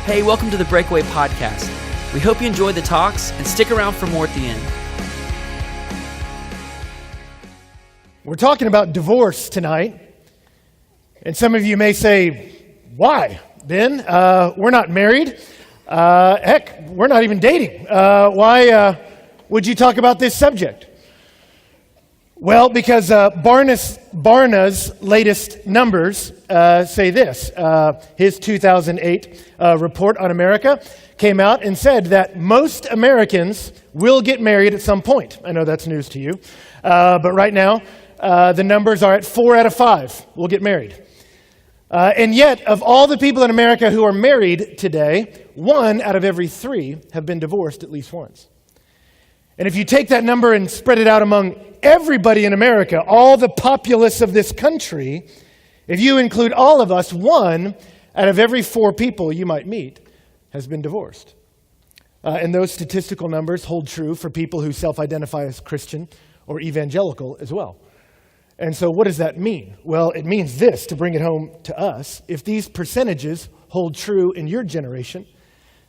Hey, welcome to the Breakaway Podcast. We hope you enjoy the talks and stick around for more at the end. We're talking about divorce tonight. And some of you may say, why, Ben? We're not married. Heck, we're not even dating. Why would you talk about this subject? Well, because Barna's latest numbers say this. His 2008 report on America came out and said that most Americans will get married at some point. I know that's news to you. But right now, the numbers are at 4 out of 5 will get married. And yet, of all the people in America who are married today, 1 out of every 3 have been divorced at least once. And if you take that number and spread it out among everybody in America, all the populace of this country, if you include all of us, 1 out of every 4 people you might meet has been divorced. And those statistical numbers hold true for people who self-identify as Christian or evangelical as well. And so what does that mean? Well, it means this, to bring it home to us. If these percentages hold true in your generation,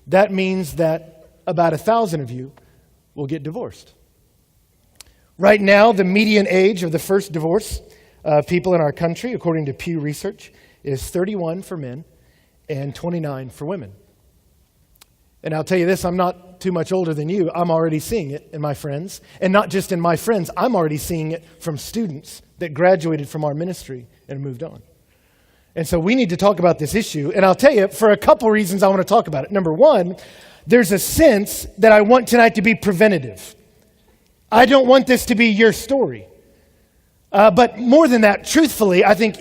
that means that about 1,000 of you will get divorced. Right now, the median age of the first divorce people in our country, according to Pew Research, is 31 for men and 29 for women. And I'll tell you this, I'm not too much older than you. I'm already seeing it in my friends. And not just in my friends, I'm already seeing it from students that graduated from our ministry and moved on. And so we need to talk about this issue. And I'll tell you, for a couple reasons I want to talk about it. Number one, there's a sense that I want tonight to be preventative. I don't want this to be your story. But more than that, truthfully, I think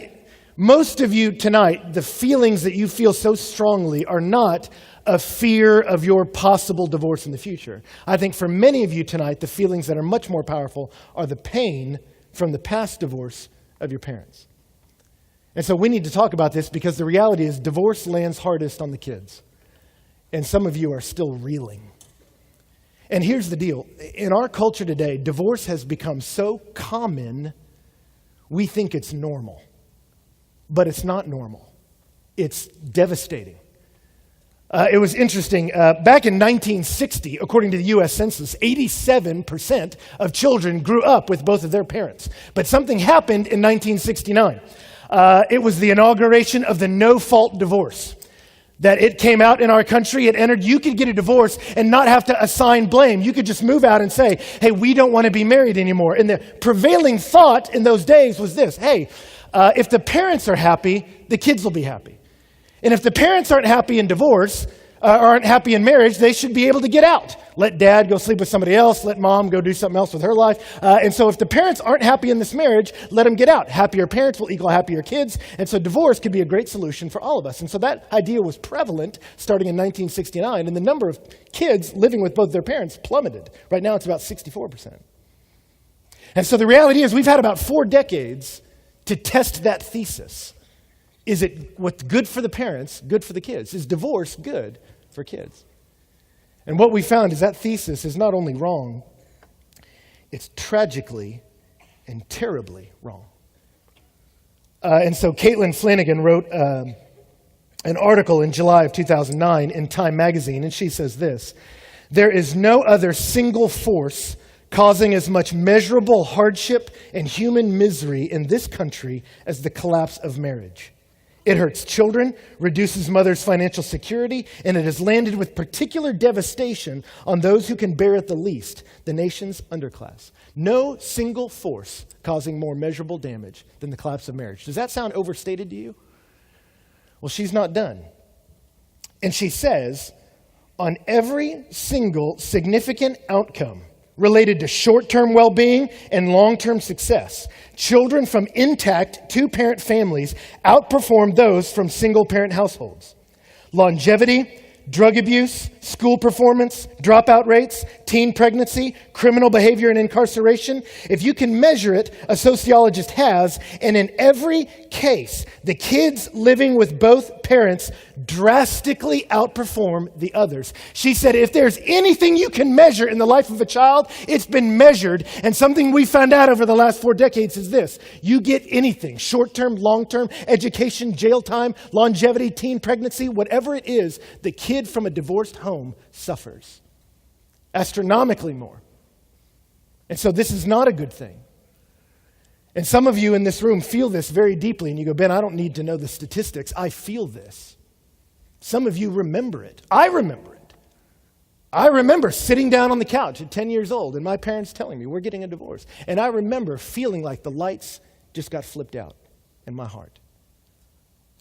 most of you tonight, the feelings that you feel so strongly are not a fear of your possible divorce in the future. I think for many of you tonight, the feelings that are much more powerful are the pain from the past divorce of your parents. And so we need to talk about this because the reality is divorce lands hardest on the kids. And some of you are still reeling. And here's the deal. In our culture today, divorce has become so common, we think it's normal. But it's not normal. It's devastating. It was interesting. Back in 1960, according to the U.S. Census, 87% of children grew up with both of their parents. But something happened in 1969. It was the inauguration of the no-fault divorce. That it came out in our country, it entered, you could get a divorce and not have to assign blame. You could just move out and say, hey, we don't want to be married anymore. And the prevailing thought in those days was this, hey, if the parents are happy, the kids will be happy. And if the parents aren't happy in divorce, aren't happy in marriage, they should be able to get out. Let dad go sleep with somebody else, let mom go do something else with her life. And so if the parents aren't happy in this marriage, let them get out. Happier parents will equal happier kids. And so divorce could be a great solution for all of us. And so that idea was prevalent starting in 1969. And the number of kids living with both their parents plummeted. Right now it's about 64%. And so the reality is we've had about 4 decades to test that thesis. Is it what's good for the parents, good for the kids? Is divorce good for kids? And what we found is that thesis is not only wrong, it's tragically and terribly wrong. And so Caitlin Flanagan wrote an article in July of 2009 in Time magazine, and she says this, there is no other single force causing as much measurable hardship and human misery in this country as the collapse of marriage. It hurts children, reduces mothers' financial security, and it has landed with particular devastation on those who can bear it the least, the nation's underclass. No single force causing more measurable damage than the collapse of marriage. Does that sound overstated to you? Well, she's not done. And she says, on every single significant outcome related to short-term well-being and long-term success, children from intact 2-parent families outperform those from single-parent households. Longevity, drug abuse, school performance, dropout rates, teen pregnancy, criminal behavior and incarceration. If you can measure it, a sociologist has, and in every case, the kids living with both parents drastically outperform the others. She said, if there's anything you can measure in the life of a child, it's been measured. And something we found out over the last 4 decades is this: you get anything, short-term, long-term, education, jail time, longevity, teen pregnancy, whatever it is, the kid from a divorced home suffers astronomically more. And so this is not a good thing. And some of you in this room feel this very deeply, and you go, Ben, I don't need to know the statistics. I feel this. Some of you remember it. I remember it. I remember sitting down on the couch at 10 years old and my parents telling me, we're getting a divorce. And I remember feeling like the lights just got flipped out in my heart.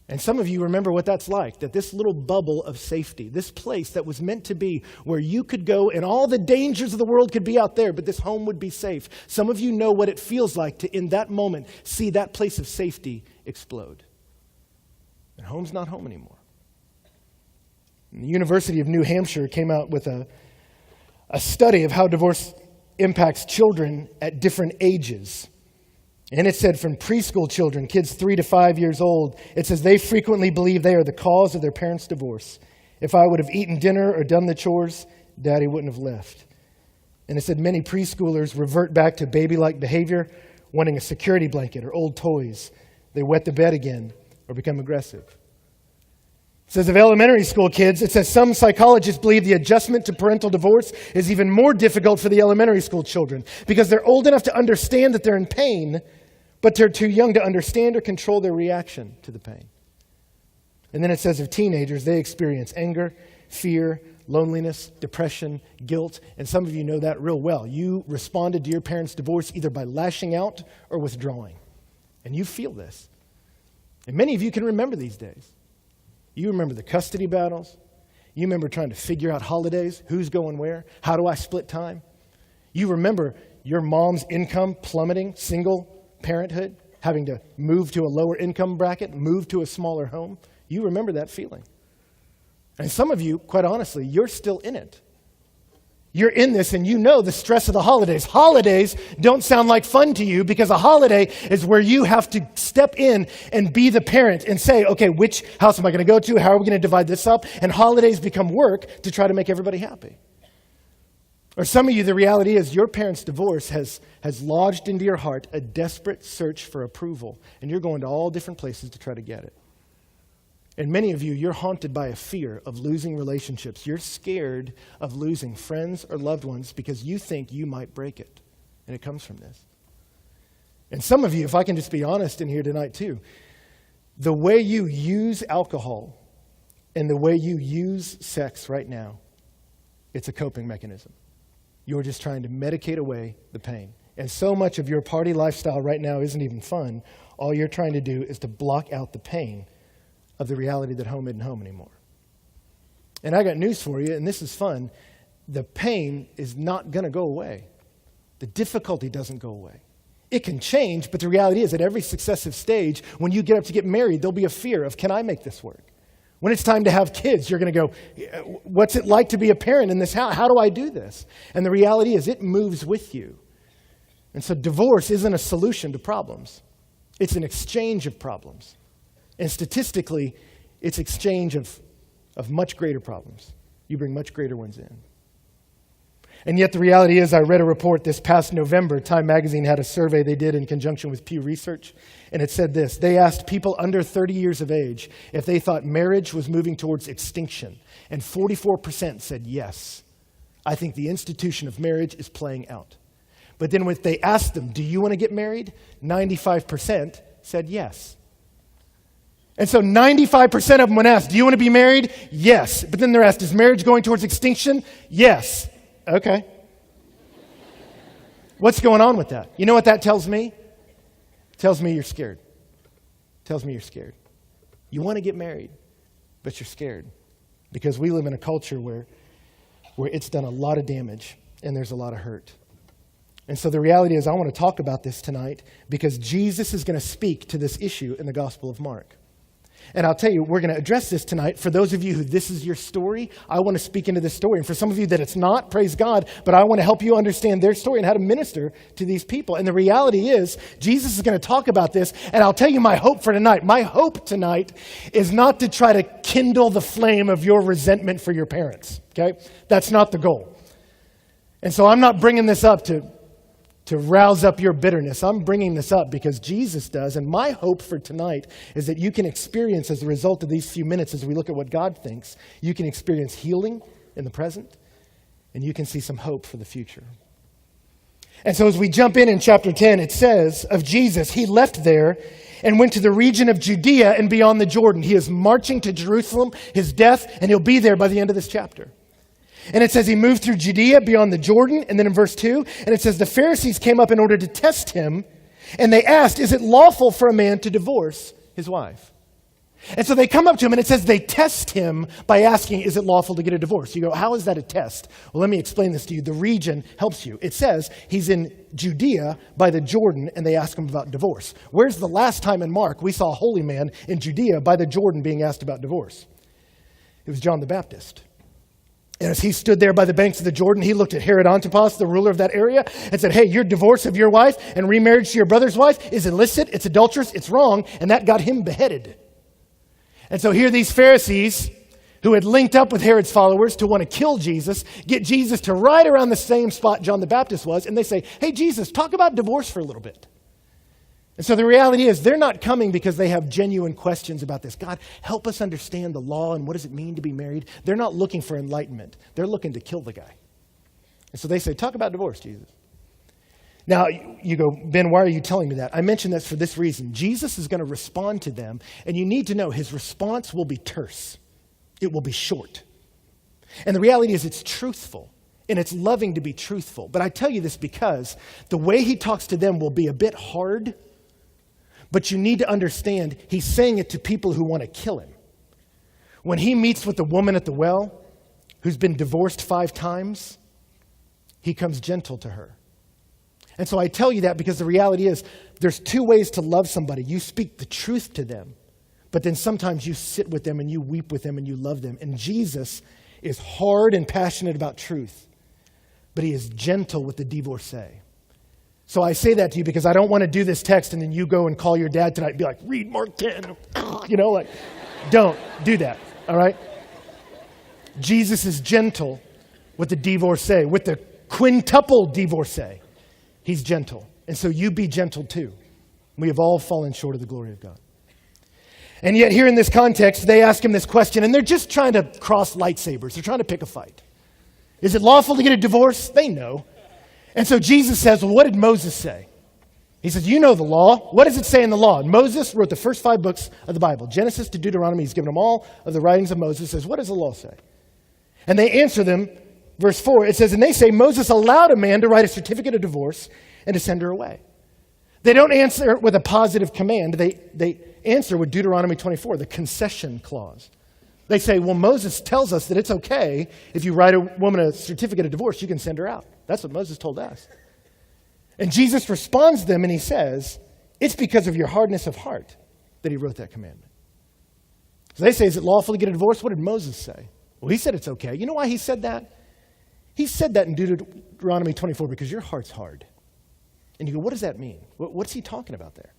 And some of you remember what that's like, that this little bubble of safety, this place that was meant to be where you could go and all the dangers of the world could be out there, but this home would be safe. Some of you know what it feels like to, in that moment, see that place of safety explode. And home's not home anymore. And the University of New Hampshire came out with a study of how divorce impacts children at different ages. And it said from preschool children, kids 3 to 5 years old, it says they frequently believe they are the cause of their parents' divorce. If I would have eaten dinner or done the chores, Daddy wouldn't have left. And it said many preschoolers revert back to baby-like behavior, wanting a security blanket or old toys. They wet the bed again or become aggressive. It says of elementary school kids, it says some psychologists believe the adjustment to parental divorce is even more difficult for the elementary school children because they're old enough to understand that they're in pain, but they're too young to understand or control their reaction to the pain. And then it says of teenagers, they experience anger, fear, loneliness, depression, guilt, and some of you know that real well. You responded to your parents' divorce either by lashing out or withdrawing. And you feel this. And many of you can remember these days. You remember the custody battles. You remember trying to figure out holidays, who's going where, how do I split time. You remember your mom's income plummeting, single parenthood, having to move to a lower income bracket, move to a smaller home. You remember that feeling. And some of you, quite honestly, you're still in it. You're in this and you know the stress of the holidays. Holidays don't sound like fun to you because a holiday is where you have to step in and be the parent and say, okay, which house am I going to go to? How are we going to divide this up? And holidays become work to try to make everybody happy. Or some of you, the reality is your parents' divorce has lodged into your heart a desperate search for approval. And you're going to all different places to try to get it. And many of you, you're haunted by a fear of losing relationships. You're scared of losing friends or loved ones because you think you might break it. And it comes from this. And some of you, if I can just be honest in here tonight too, the way you use alcohol and the way you use sex right now, it's a coping mechanism. You're just trying to medicate away the pain. And so much of your party lifestyle right now isn't even fun. All you're trying to do is to block out the pain of the reality that home isn't home anymore. And I got news for you, and this is fun. The pain is not going to go away. The difficulty doesn't go away. It can change, but the reality is at every successive stage, when you get up to get married, there'll be a fear of, can I make this work? When it's time to have kids, you're going to go, what's it like to be a parent in this house? How do I do this? And the reality is it moves with you. And so divorce isn't a solution to problems. It's an exchange of problems. And statistically, it's exchange of much greater problems. You bring much greater ones in. And yet the reality is, I read a report this past November. Time Magazine had a survey they did in conjunction with Pew Research, and it said this. They asked people under 30 years of age if they thought marriage was moving towards extinction, and 44% said yes. I think the institution of marriage is playing out. But then when they asked them, do you want to get married? 95% said yes. And so 95% of them when asked, do you want to be married? Yes. But then they're asked, is marriage going towards extinction? Yes. Okay. What's going on with that? You know what that tells me? It tells me you're scared. It tells me you're scared. You want to get married, but you're scared. Because we live in a culture where it's done a lot of damage and there's a lot of hurt. And so the reality is I want to talk about this tonight because Jesus is going to speak to this issue in the Gospel of Mark. And I'll tell you, we're going to address this tonight. For those of you who this is your story, I want to speak into this story. And for some of you that it's not, praise God, but I want to help you understand their story and how to minister to these people. And the reality is, Jesus is going to talk about this, and I'll tell you my hope for tonight. My hope tonight is not to try to kindle the flame of your resentment for your parents, okay? That's not the goal. And so I'm not bringing this up to rouse up your bitterness. I'm bringing this up because Jesus does, and my hope for tonight is that you can experience, as a result of these few minutes, as we look at what God thinks, you can experience healing in the present, and you can see some hope for the future. And so as we jump in chapter 10, it says of Jesus, he left there and went to the region of Judea and beyond the Jordan. He is marching to Jerusalem, his death, and he'll be there by the end of this chapter. And it says he moved through Judea beyond the Jordan. And then in verse 2, and it says the Pharisees came up in order to test him. And they asked, is it lawful for a man to divorce his wife? And so they come up to him and it says they test him by asking, is it lawful to get a divorce? You go, how is that a test? Well, let me explain this to you. The region helps you. It says he's in Judea by the Jordan and they ask him about divorce. Where's the last time in Mark we saw a holy man in Judea by the Jordan being asked about divorce? It was John the Baptist. And as he stood there by the banks of the Jordan, he looked at Herod Antipas, the ruler of that area, and said, hey, your divorce of your wife and remarriage to your brother's wife is illicit, it's adulterous, it's wrong, and that got him beheaded. And so here these Pharisees, who had linked up with Herod's followers to want to kill Jesus, get Jesus to right around the same spot John the Baptist was, and they say, hey, Jesus, talk about divorce for a little bit. And so the reality is they're not coming because they have genuine questions about this. God, help us understand the law and what does it mean to be married. They're not looking for enlightenment. They're looking to kill the guy. And so they say, talk about divorce, Jesus. Now, you go, Ben, why are you telling me that? I mention this for this reason. Jesus is going to respond to them, and you need to know his response will be terse. It will be short. And the reality is it's truthful, and it's loving to be truthful. But I tell you this because the way he talks to them will be a bit hard. But you need to understand, he's saying it to people who want to kill him. When he meets with the woman at the well, who's been divorced 5 times, he comes gentle to her. And so I tell you that because the reality is, there's 2 ways to love somebody. You speak the truth to them, but then sometimes you sit with them and you weep with them and you love them. And Jesus is hard and passionate about truth, but he is gentle with the divorcee. So I say that to you because I don't want to do this text and then you go and call your dad tonight and be like, read Mark 10. Don't do that, all right? Jesus is gentle with the divorcee, with the quintuple divorcee. He's gentle. And so you be gentle too. We have all fallen short of the glory of God. And yet here in this context, they ask him this question and they're just trying to cross lightsabers. They're trying to pick a fight. Is it lawful to get a divorce? They know. And so Jesus says, well, what did Moses say? He says, you know the law. What does it say in the law? And Moses wrote the first 5 books of the Bible, Genesis to Deuteronomy. He's given them all of the writings of Moses. Says, what does the law say? And they answer them, verse 4, it says, and they say, Moses allowed a man to write a certificate of divorce and to send her away. They don't answer with a positive command. They answer with Deuteronomy 24, the concession clause. They say, well, Moses tells us that it's okay if you write a woman a certificate of divorce, you can send her out. That's what Moses told us. And Jesus responds to them and he says, it's because of your hardness of heart that he wrote that commandment. So they say, is it lawful to get a divorce? What did Moses say? Well, he said it's okay. You know why he said that? He said that in Deuteronomy 24 because your heart's hard. And you go, what does that mean? What's he talking about there?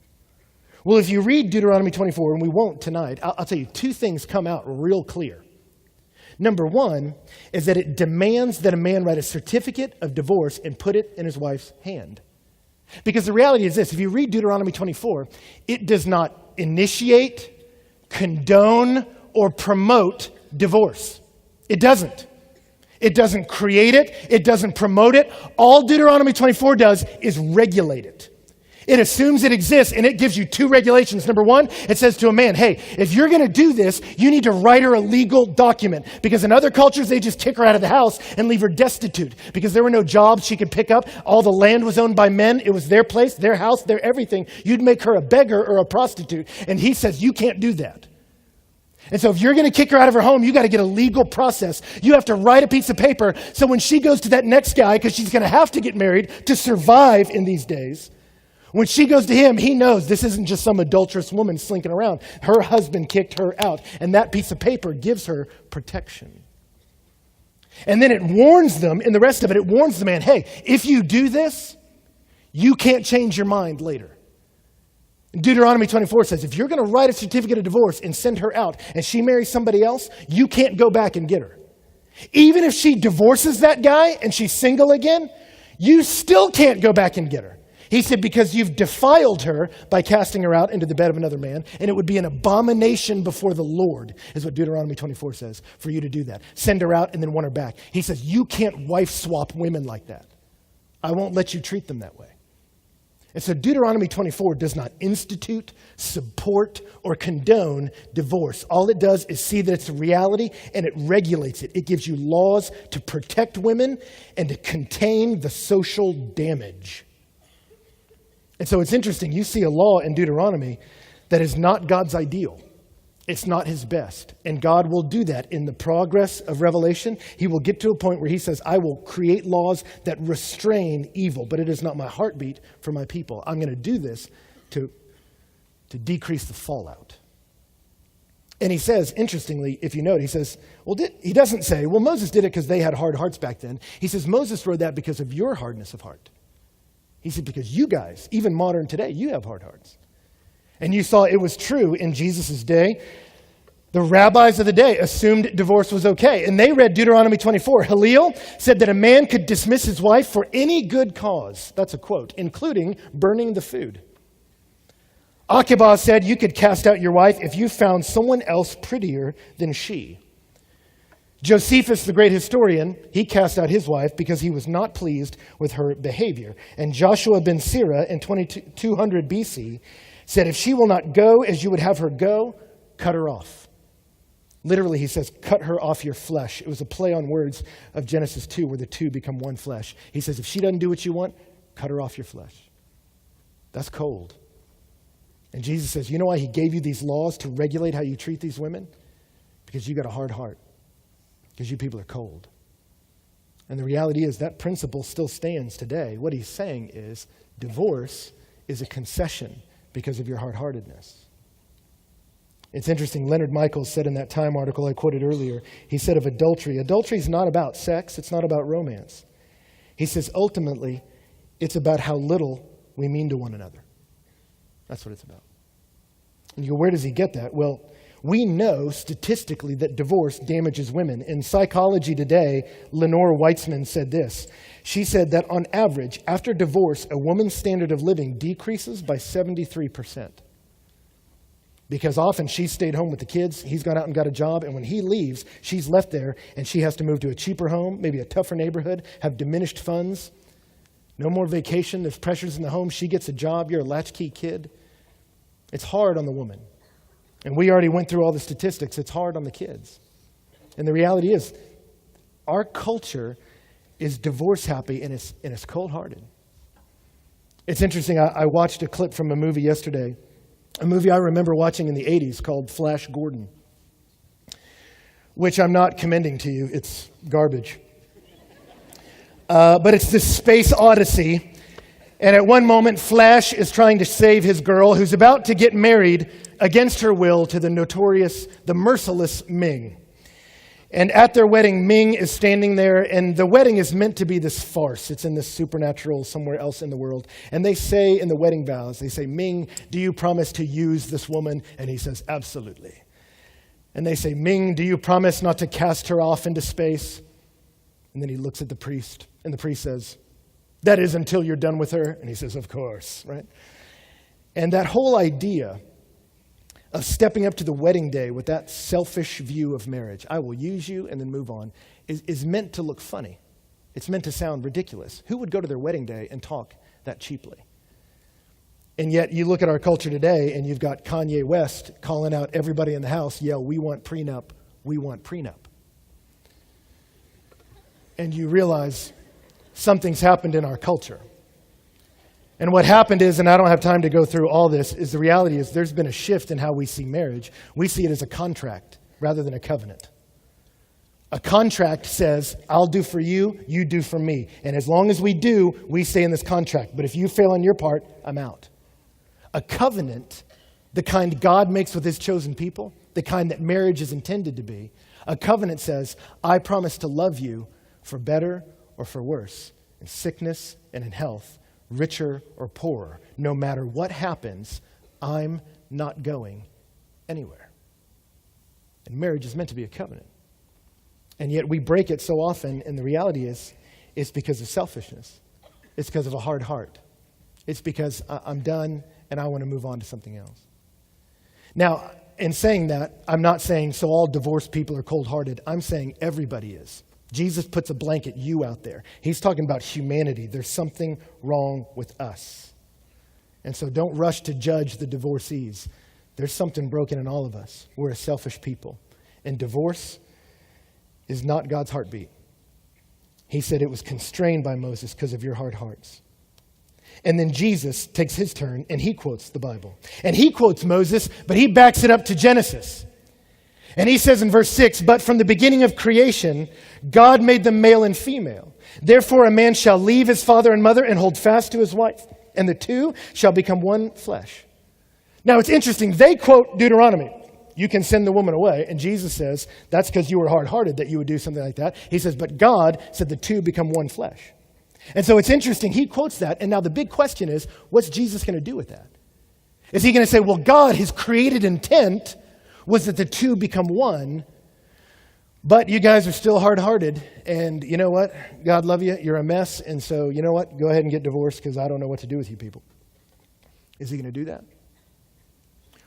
Well, if you read Deuteronomy 24, and we won't tonight, I'll tell you 2 things come out real clear. Number 1 is that it demands that a man write a certificate of divorce and put it in his wife's hand. Because the reality is this, if you read Deuteronomy 24, it does not initiate, condone, or promote divorce. It doesn't. It doesn't create it. It doesn't promote it. All Deuteronomy 24 does is regulate it. It assumes it exists, and it gives you 2 regulations. Number 1, it says to a man, hey, if you're going to do this, you need to write her a legal document. Because in other cultures, they just kick her out of the house and leave her destitute. Because there were no jobs she could pick up. All the land was owned by men. It was their place, their house, their everything. You'd make her a beggar or a prostitute. And he says, you can't do that. And so if you're going to kick her out of her home, you got to get a legal process. You have to write a piece of paper. So when she goes to that next guy, because she's going to have to get married to survive in these days, When she goes to him, he knows this isn't just some adulterous woman slinking around. Her husband kicked her out, and that piece of paper gives her protection. And then it warns them, in the rest of it, it warns the man, hey, if you do this, you can't change your mind later. Deuteronomy 24 says, if you're going to write a certificate of divorce and send her out and she marries somebody else, you can't go back and get her. Even if she divorces that guy and she's single again, you still can't go back and get her. He said, because you've defiled her by casting her out into the bed of another man, and it would be an abomination before the Lord, is what Deuteronomy 24 says, for you to do that. Send her out and then want her back. He says, you can't wife swap women like that. I won't let you treat them that way. And so Deuteronomy 24 does not institute, support, or condone divorce. All it does is see that it's a reality, and it regulates it. It gives you laws to protect women and to contain the social damage. And so it's interesting. You see a law in Deuteronomy that is not God's ideal. It's not his best. And God will do that in the progress of Revelation. He will get to a point where he says, I will create laws that restrain evil, but it is not my heartbeat for my people. I'm going to do this to decrease the fallout. And he says, interestingly, if you note, he says, he doesn't say, well, Moses did it because they had hard hearts back then. He says, Moses wrote that because of your hardness of heart. He said, because you guys, even modern today, you have hard hearts. And you saw it was true in Jesus' day. The rabbis of the day assumed divorce was okay. And they read Deuteronomy 24. Hillel said that a man could dismiss his wife for any good cause. That's a quote, including burning the food. Akiba said you could cast out your wife if you found someone else prettier than she. Josephus, the great historian, he cast out his wife because he was not pleased with her behavior. And Joshua ben Sirah in 2200 BC said, if she will not go as you would have her go, cut her off. Literally, he says, cut her off your flesh. It was a play on words of Genesis 2, where the two become one flesh. He says, if she doesn't do what you want, cut her off your flesh. That's cold. And Jesus says, you know why he gave you these laws to regulate how you treat these women? Because you got a hard heart. Because you people are cold. And the reality is that principle still stands today. What he's saying is divorce is a concession because of your hard-heartedness. It's interesting, Leonard Michaels said in that Time article I quoted earlier, he said of adultery is not about sex, it's not about romance. He says, ultimately, it's about how little we mean to one another. That's what it's about. And you go, where does he get that? Well, we know statistically that divorce damages women. In Psychology Today, Lenore Weitzman said this. She said that on average, after divorce, a woman's standard of living decreases by 73%. Because often she stayed home with the kids, he's gone out and got a job, and when he leaves, she's left there, and she has to move to a cheaper home, maybe a tougher neighborhood, have diminished funds, no more vacation, there's pressures in the home, she gets a job, you're a latchkey kid. It's hard on the woman. And we already went through all the statistics. It's hard on the kids. And the reality is, our culture is divorce happy and it's cold-hearted. It's interesting. I watched a clip from a movie yesterday, a movie I remember watching in the 80s called Flash Gordon, which I'm not commending to you. It's garbage. But it's this space odyssey. And at one moment, Flash is trying to save his girl who's about to get married against her will to the merciless Ming. And at their wedding, Ming is standing there, and the wedding is meant to be this farce. It's in this supernatural somewhere else in the world. And they say in the wedding vows, they say, Ming, do you promise to use this woman? And he says, absolutely. And they say, Ming, do you promise not to cast her off into space? And then he looks at the priest, and the priest says, that is until you're done with her. And he says, of course, right? And that whole idea of stepping up to the wedding day with that selfish view of marriage, I will use you and then move on, is meant to look funny. It's meant to sound ridiculous. Who would go to their wedding day and talk that cheaply? And yet you look at our culture today and you've got Kanye West calling out everybody in the house, yell, we want prenup, we want prenup. And you realize something's happened in our culture. And what happened is, and I don't have time to go through all this, is the reality is there's been a shift in how we see marriage. We see it as a contract rather than a covenant. A contract says, I'll do for you, you do for me. And as long as we do, we stay in this contract. But if you fail on your part, I'm out. A covenant, the kind God makes with his chosen people, the kind that marriage is intended to be, a covenant says, I promise to love you for better or for worse, in sickness and in health, richer or poorer. No matter what happens, I'm not going anywhere. And marriage is meant to be a covenant. And yet we break it so often, and the reality is, it's because of selfishness. It's because of a hard heart. It's because I'm done and I want to move on to something else. Now, in saying that, I'm not saying so all divorced people are cold-hearted. I'm saying everybody is. Jesus puts a blanket you out there. He's talking about humanity. There's something wrong with us. And so don't rush to judge the divorcees. There's something broken in all of us. We're a selfish people. And divorce is not God's heartbeat. He said it was constrained by Moses because of your hard hearts. And then Jesus takes his turn and he quotes the Bible. And he quotes Moses, but he backs it up to Genesis. And he says in verse 6, but from the beginning of creation, God made them male and female. Therefore a man shall leave his father and mother and hold fast to his wife, and the two shall become one flesh. Now it's interesting, they quote Deuteronomy. You can send the woman away. And Jesus says, that's because you were hard-hearted that you would do something like that. He says, but God said the two become one flesh. And so it's interesting, he quotes that. And now the big question is, what's Jesus going to do with that? Is he going to say, well, God, his created intent was that the two become one, but you guys are still hard-hearted. And you know what? God love you. You're a mess. And so, you know what? Go ahead and get divorced because I don't know what to do with you people. Is he going to do that?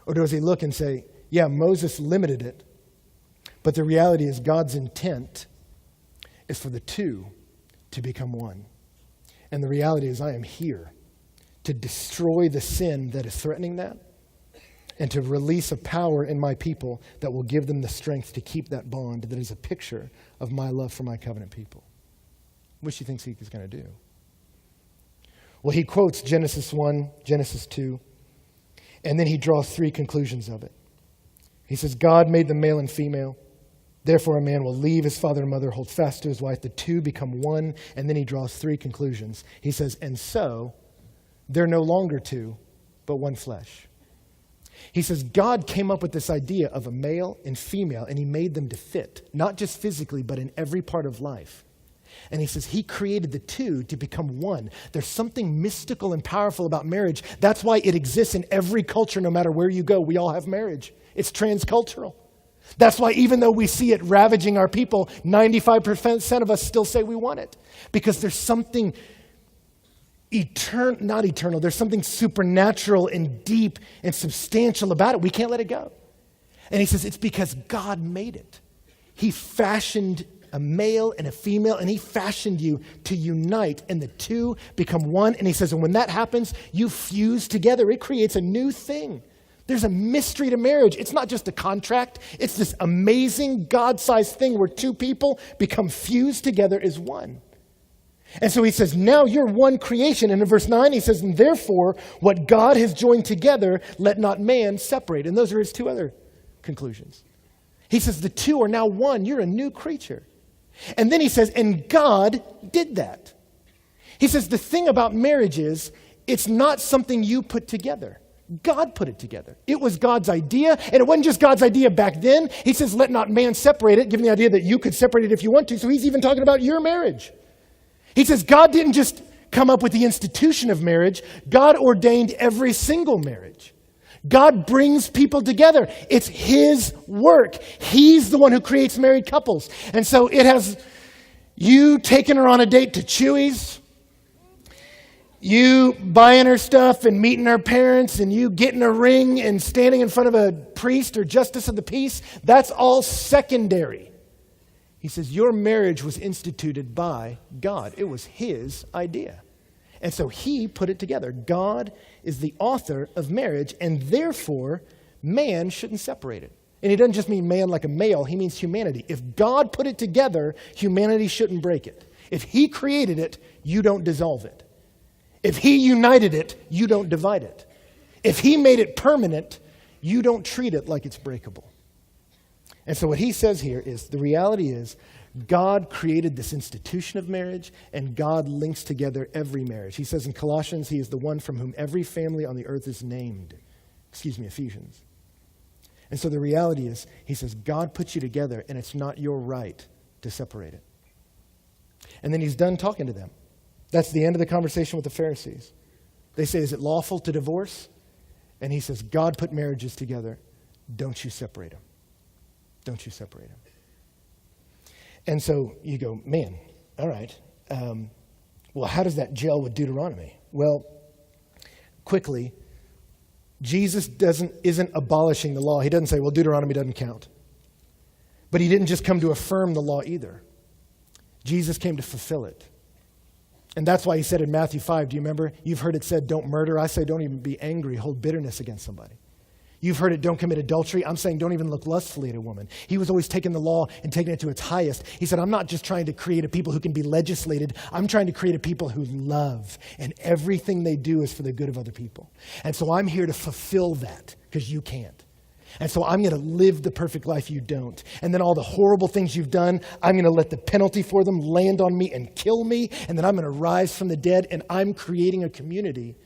Or does he look and say, yeah, Moses limited it, but the reality is God's intent is for the two to become one. And the reality is I am here to destroy the sin that is threatening that and to release a power in my people that will give them the strength to keep that bond that is a picture of my love for my covenant people. What he thinks he's going to do? Well, he quotes Genesis 1, Genesis 2, and then he draws three conclusions of it. He says, God made them male and female. Therefore, a man will leave his father and mother, hold fast to his wife. The two become one. And then he draws three conclusions. He says, and so they're no longer two, but one flesh. He says, God came up with this idea of a male and female, and he made them to fit, not just physically, but in every part of life. And he says he created the two to become one. There's something mystical and powerful about marriage. That's why it exists in every culture, no matter where you go. We all have marriage. It's transcultural. That's why even though we see it ravaging our people, 95% of us still say we want it. Because there's something not eternal, there's something supernatural and deep and substantial about it. We can't let it go. And he says it's because God made it. He fashioned a male and a female, and he fashioned you to unite, and the two become one. And he says, and when that happens, you fuse together. It creates a new thing. There's a mystery to marriage. It's not just a contract. It's this amazing God-sized thing where two people become fused together as one. And so he says, now you're one creation. And in verse 9, he says, and therefore, what God has joined together, let not man separate. And those are his two other conclusions. He says, the two are now one. You're a new creature. And then he says, and God did that. He says, the thing about marriage is, it's not something you put together. God put it together. It was God's idea, and it wasn't just God's idea back then. He says, let not man separate it, giving the idea that you could separate it if you want to. So he's even talking about your marriage. He says, God didn't just come up with the institution of marriage. God ordained every single marriage. God brings people together. It's his work. He's the one who creates married couples. And so it has you taking her on a date to Chewy's, you buying her stuff and meeting her parents, and you getting a ring and standing in front of a priest or justice of the peace, that's all secondary. He says, your marriage was instituted by God. It was his idea. And so he put it together. God is the author of marriage, and therefore, man shouldn't separate it. And he doesn't just mean man like a male, he means humanity. If God put it together, humanity shouldn't break it. If he created it, you don't dissolve it. If he united it, you don't divide it. If he made it permanent, you don't treat it like it's breakable. And so what he says here is, the reality is, God created this institution of marriage, and God links together every marriage. He says in Colossians, he is the one from whom every family on the earth is named. Ephesians. And so the reality is, he says, God put you together, and it's not your right to separate it. And then he's done talking to them. That's the end of the conversation with the Pharisees. They say, is it lawful to divorce? And he says, God put marriages together. Don't you separate them. Don't you separate them. And so you go, man, all right. Well, how does that gel with Deuteronomy? Well, quickly, Jesus isn't abolishing the law. He doesn't say, well, Deuteronomy doesn't count. But he didn't just come to affirm the law either. Jesus came to fulfill it. And that's why he said in Matthew 5, do you remember? You've heard it said, don't murder. I say, don't even be angry. Hold bitterness against somebody. You've heard it, don't commit adultery. I'm saying, don't even look lustfully at a woman. He was always taking the law and taking it to its highest. He said, I'm not just trying to create a people who can be legislated. I'm trying to create a people who love. And everything they do is for the good of other people. And so I'm here to fulfill that because you can't. And so I'm going to live the perfect life you don't. And then all the horrible things you've done, I'm going to let the penalty for them land on me and kill me. And then I'm going to rise from the dead. And I'm creating a community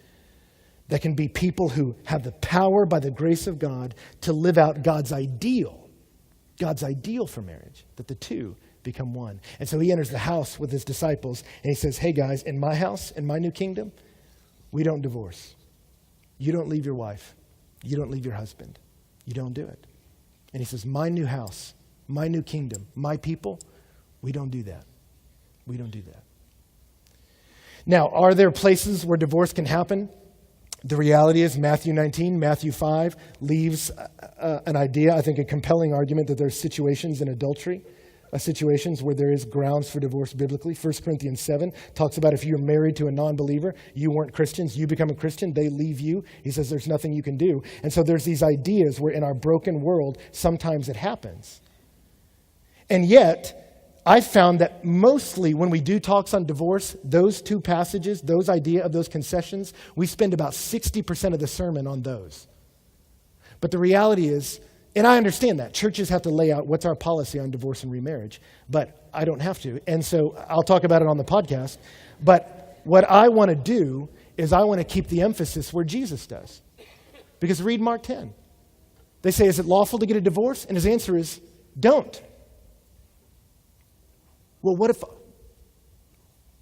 that can be people who have the power by the grace of God to live out God's ideal for marriage, that the two become one. And so he enters the house with his disciples and he says, hey guys, in my house, in my new kingdom, we don't divorce. You don't leave your wife. You don't leave your husband. You don't do it. And he says, my new house, my new kingdom, my people, we don't do that. We don't do that. Now, are there places where divorce can happen? The reality is Matthew 19, Matthew 5 leaves an idea, I think a compelling argument that there's situations in adultery, situations where there is grounds for divorce biblically. 1 Corinthians 7 talks about if you're married to a non-believer, you weren't Christians, you become a Christian, they leave you. He says there's nothing you can do. And so there's these ideas where in our broken world, sometimes it happens. And yet, I've found that mostly when we do talks on divorce, those two passages, those idea of those concessions, we spend about 60% of the sermon on those. But the reality is, and I understand that, churches have to lay out what's our policy on divorce and remarriage, but I don't have to. And so I'll talk about it on the podcast. But what I want to do is I want to keep the emphasis where Jesus does. Because read Mark 10. They say, is it lawful to get a divorce? And his answer is, don't. Well, what if,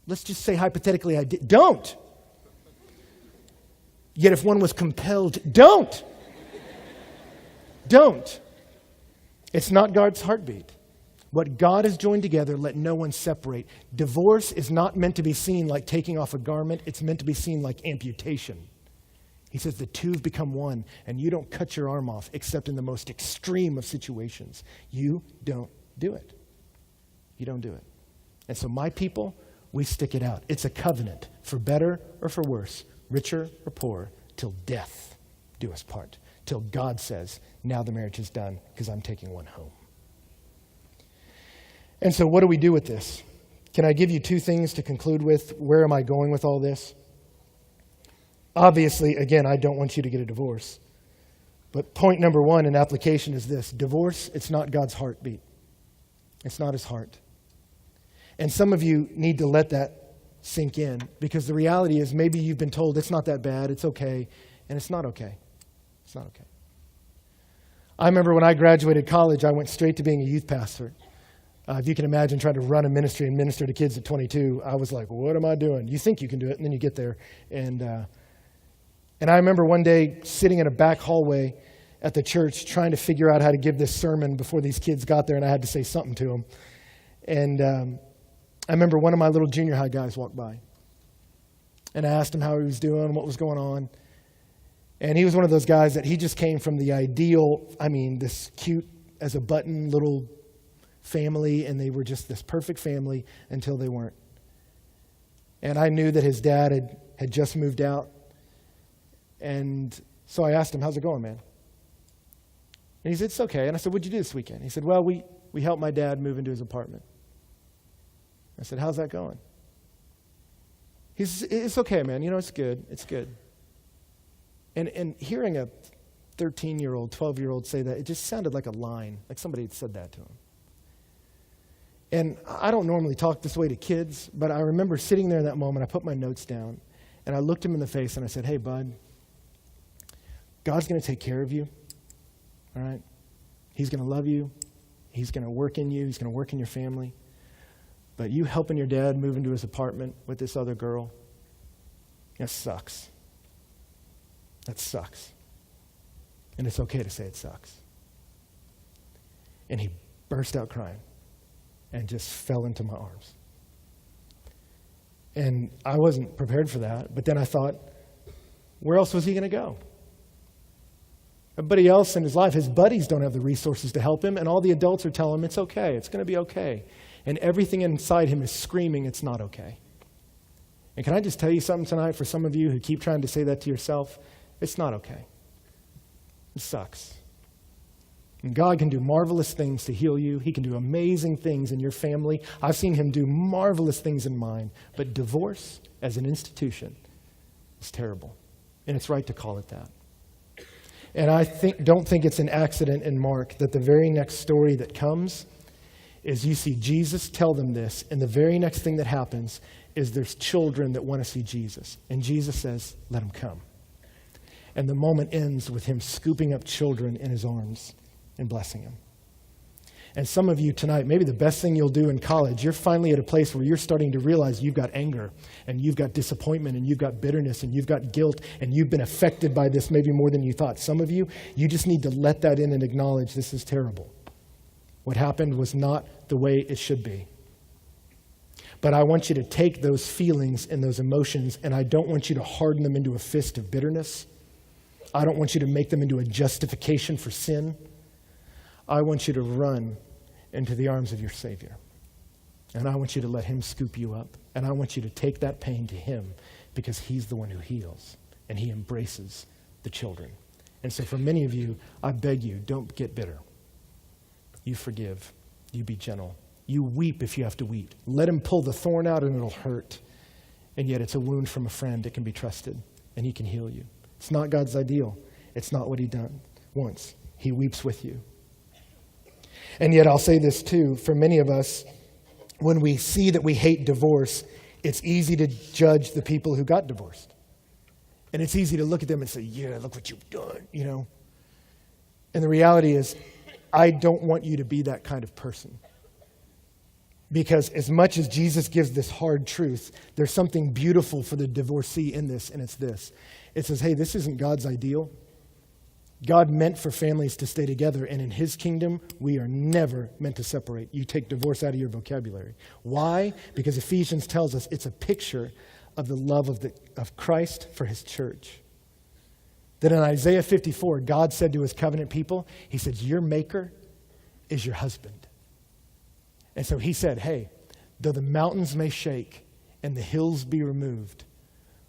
let's just say hypothetically I did. Don't. Yet if one was compelled, don't. Don't. It's not God's heartbeat. What God has joined together, let no one separate. Divorce is not meant to be seen like taking off a garment. It's meant to be seen like amputation. He says the two have become one, and you don't cut your arm off except in the most extreme of situations. You don't do it. You don't do it. And so my people, we stick it out. It's a covenant for better or for worse, richer or poorer, till death do us part. Till God says, now the marriage is done because I'm taking one home. And so what do we do with this? Can I give you two things to conclude with? Where am I going with all this? Obviously, again, I don't want you to get a divorce. But point number one in application is this. Divorce, it's not God's heartbeat. It's not his heart. And some of you need to let that sink in because the reality is maybe you've been told it's not that bad, it's okay, and it's not okay. It's not okay. I remember when I graduated college, I went straight to being a youth pastor. If you can imagine trying to run a ministry and minister to kids at 22, I was like, what am I doing? You think you can do it, and then you get there. And I remember one day sitting in a back hallway at the church trying to figure out how to give this sermon before these kids got there, and I had to say something to them. And I remember one of my little junior high guys walked by. And I asked him how he was doing, what was going on. And he was one of those guys that he just came from the ideal, this cute as a button little family, and they were just this perfect family until they weren't. And I knew that his dad had just moved out. And so I asked him, how's it going, man? And he said, it's okay. And I said, what'd you do this weekend? He said, well, we helped my dad move into his apartment. I said, how's that going? He says, it's okay, man. It's good. It's good. And hearing a 13-year-old, 12-year-old say that, it just sounded like a line, like somebody had said that to him. And I don't normally talk this way to kids, but I remember sitting there in that moment, I put my notes down, and I looked him in the face and I said, hey, bud, God's going to take care of you, all right? He's going to love you. He's going to work in you. He's going to work in your family. But you helping your dad move into his apartment with this other girl, that sucks. That sucks. And it's okay to say it sucks. And he burst out crying and just fell into my arms. And I wasn't prepared for that, but then I thought, where else was he going to go? Everybody else in his life, his buddies don't have the resources to help him, and all the adults are telling him, it's okay, it's going to be okay. And everything inside him is screaming, it's not okay. And can I just tell you something tonight for some of you who keep trying to say that to yourself? It's not okay. It sucks. And God can do marvelous things to heal you. He can do amazing things in your family. I've seen him do marvelous things in mine. But divorce as an institution is terrible. And it's right to call it that. And I don't think it's an accident in Mark that the very next story that comes is you see Jesus tell them this, and the very next thing that happens is there's children that want to see Jesus. And Jesus says, let them come. And the moment ends with him scooping up children in his arms and blessing him. And some of you tonight, maybe the best thing you'll do in college, you're finally at a place where you're starting to realize you've got anger and you've got disappointment and you've got bitterness and you've got guilt and you've been affected by this maybe more than you thought. Some of you, you just need to let that in and acknowledge this is terrible. What happened was not the way it should be. But I want you to take those feelings and those emotions, and I don't want you to harden them into a fist of bitterness. I don't want you to make them into a justification for sin. I want you to run into the arms of your Savior. And I want you to let him scoop you up. And I want you to take that pain to him because he's the one who heals and he embraces the children. And so for many of you, I beg you, don't get bitter. You forgive. You be gentle. You weep if you have to weep. Let him pull the thorn out and it'll hurt. And yet it's a wound from a friend that can be trusted and he can heal you. It's not God's ideal. It's not what he wants. He weeps with you. And yet I'll say this too, for many of us, when we see that we hate divorce, it's easy to judge the people who got divorced. And it's easy to look at them and say, yeah, look what you've done, you know. And the reality is, I don't want you to be that kind of person. Because as much as Jesus gives this hard truth, there's something beautiful for the divorcee in this, and it's this. It says, hey, this isn't God's ideal. God meant for families to stay together, and in his kingdom, we are never meant to separate. You take divorce out of your vocabulary. Why? Because Ephesians tells us it's a picture of the love of Christ for his church. That in Isaiah 54, God said to his covenant people, he said, your maker is your husband. And so he said, hey, though the mountains may shake and the hills be removed,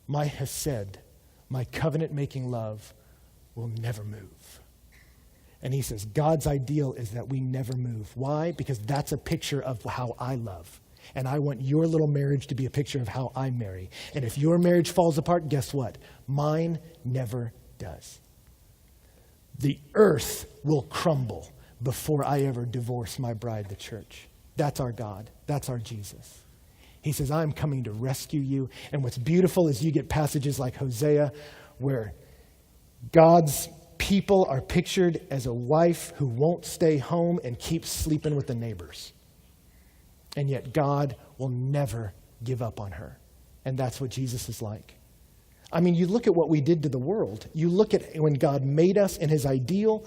my hesed, my covenant-making love, will never move. And he says, God's ideal is that we never move. Why? Because that's a picture of how I love. And I want your little marriage to be a picture of how I marry. And if your marriage falls apart, guess what? Mine never does. The earth will crumble before I ever divorce my bride, the church. That's our God. That's our Jesus. He says, I'm coming to rescue you. And what's beautiful is you get passages like Hosea where God's people are pictured as a wife who won't stay home and keeps sleeping with the neighbors. And yet God will never give up on her. And that's what Jesus is like. I mean, you look at what we did to the world. You look at when God made us in his ideal.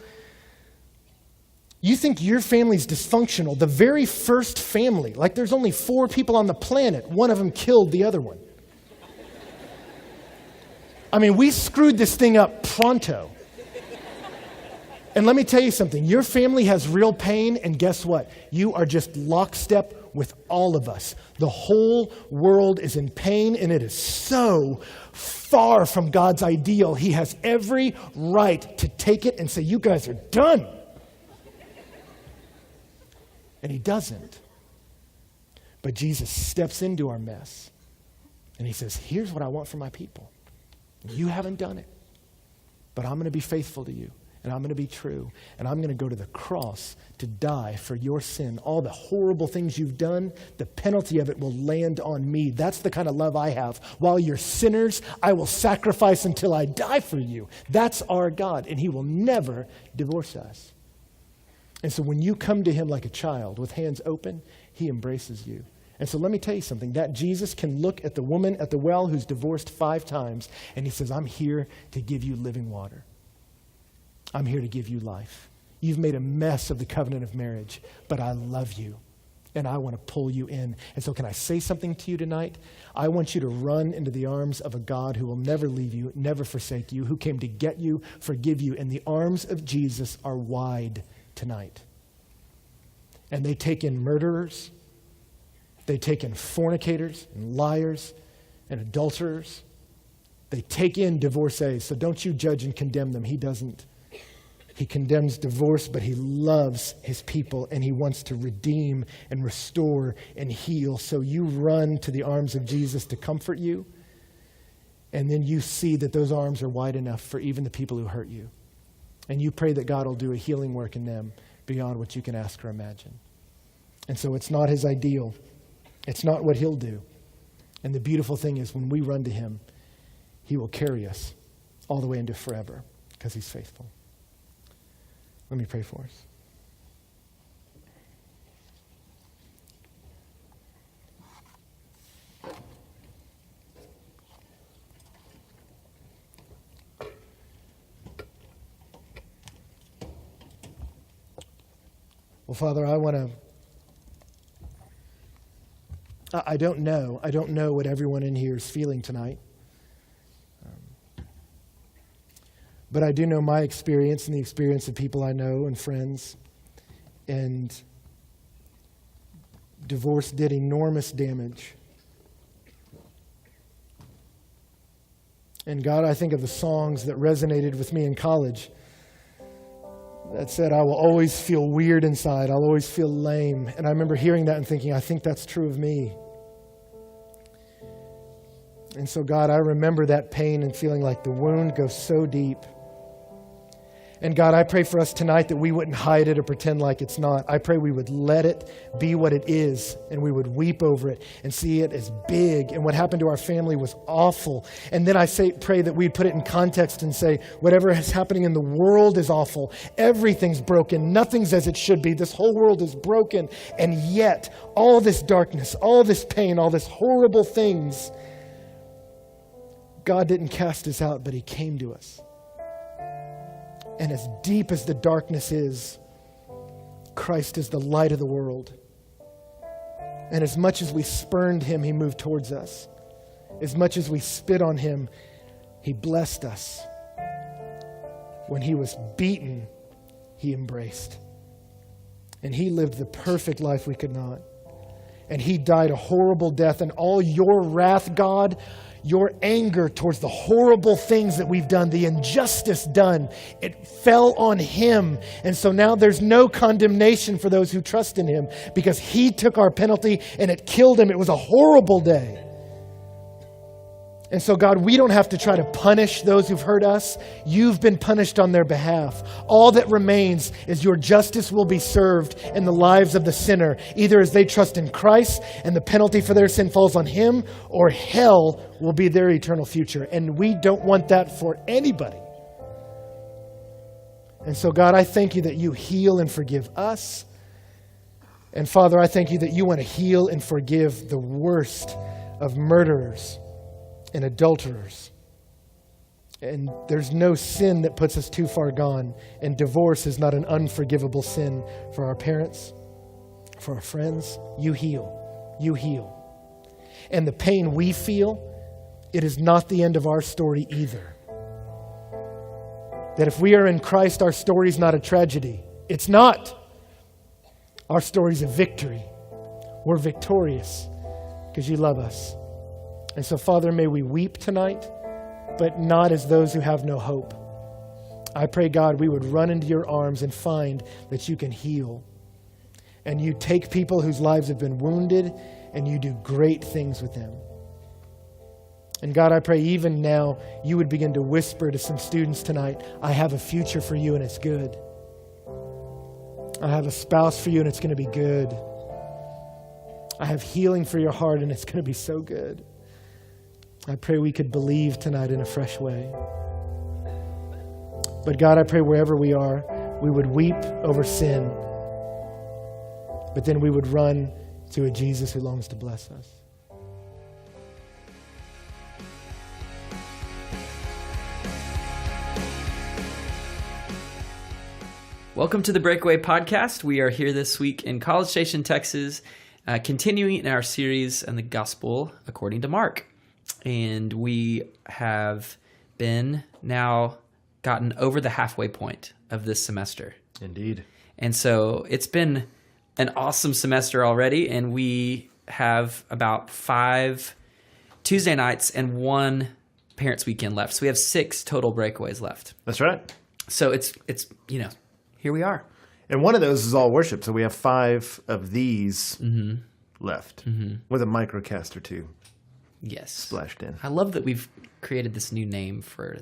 You think your family's dysfunctional. The very first family, like there's only 4 people on the planet. One of them killed the other one. I mean, we screwed this thing up pronto. And let me tell you something. Your family has real pain, and guess what? You are just lockstep with all of us. The whole world is in pain, and it is so far from God's ideal. He has every right to take it and say, you guys are done. And he doesn't. But Jesus steps into our mess, and he says, here's what I want for my people. You haven't done it, but I'm going to be faithful to you. and I'm going to be true, and I'm going to go to the cross to die for your sin. All the horrible things you've done, the penalty of it will land on me. That's the kind of love I have. While you're sinners, I will sacrifice until I die for you. That's our God, and he will never divorce us. And so when you come to him like a child with hands open, he embraces you. And so let me tell you something, that Jesus can look at the woman at the well who's divorced 5 times, and he says, I'm here to give you living water. I'm here to give you life. You've made a mess of the covenant of marriage, but I love you, and I want to pull you in. And so can I say something to you tonight? I want you to run into the arms of a God who will never leave you, never forsake you, who came to get you, forgive you, and the arms of Jesus are wide tonight. And they take in murderers, they take in fornicators and liars and adulterers. They take in divorcees, so don't you judge and condemn them. He doesn't. He condemns divorce, but he loves his people, and he wants to redeem and restore and heal. So you run to the arms of Jesus to comfort you, and then you see that those arms are wide enough for even the people who hurt you. And you pray that God will do a healing work in them beyond what you can ask or imagine. And so it's not his ideal. It's not what he'll do. And the beautiful thing is when we run to him, he will carry us all the way into forever because he's faithful. Let me pray for us. Well, Father, I don't know what everyone in here is feeling tonight. But I do know my experience and the experience of people I know and friends. And divorce did enormous damage. And God, I think of the songs that resonated with me in college that said, I will always feel weird inside. I'll always feel lame. And I remember hearing that and thinking, I think that's true of me. And so, God, I remember that pain and feeling like the wound goes so deep. And God, I pray for us tonight that we wouldn't hide it or pretend like it's not. I pray we would let it be what it is, and we would weep over it and see it as big. And what happened to our family was awful. And then pray that we'd put it in context and say, whatever is happening in the world is awful. Everything's broken. Nothing's as it should be. This whole world is broken. And yet, all this darkness, all this pain, all this horrible things, God didn't cast us out, but he came to us. And as deep as the darkness is, Christ is the light of the world. And as much as we spurned him, he moved towards us. As much as we spit on him, he blessed us. When he was beaten, he embraced. And he lived the perfect life we could not. And he died a horrible death. And all your wrath, God, your anger towards the horrible things that we've done, the injustice done, it fell on him. And so now there's no condemnation for those who trust in him because he took our penalty and it killed him. It was a horrible day. And so, God, we don't have to try to punish those who've hurt us. You've been punished on their behalf. All that remains is your justice will be served in the lives of the sinner, either as they trust in Christ and the penalty for their sin falls on him, or hell will be their eternal future. And we don't want that for anybody. And so, God, I thank you that you heal and forgive us. And Father, I thank you that you want to heal and forgive the worst of murderers and adulterers. And there's no sin that puts us too far gone. And divorce is not an unforgivable sin for our parents, for our friends. You heal. You heal. And the pain we feel, it is not the end of our story either. That if we are in Christ, our story is not a tragedy. It's not. Our story is a victory. We're victorious because you love us. And so, Father, may we weep tonight, but not as those who have no hope. I pray, God, we would run into your arms and find that you can heal. And you take people whose lives have been wounded, and you do great things with them. And God, I pray even now you would begin to whisper to some students tonight, I have a future for you and it's good. I have a spouse for you and it's going to be good. I have healing for your heart and it's going to be so good. I pray we could believe tonight in a fresh way. But God, I pray wherever we are, we would weep over sin, but then we would run to a Jesus who longs to bless us. Welcome to the Breakaway Podcast. We are here this week in College Station, Texas, continuing in our series on the Gospel according to Mark. And we have been now gotten over the halfway point of this semester. Indeed. And so it's been an awesome semester already, and we have about 5 Tuesday nights and 1 Parents Weekend left. So we have 6 total breakaways left. That's right. So it's here we are. And one of those is all worship. So we have 5 of these left with a microcast or 2 Yes. splashed in. I love that we've created this new name for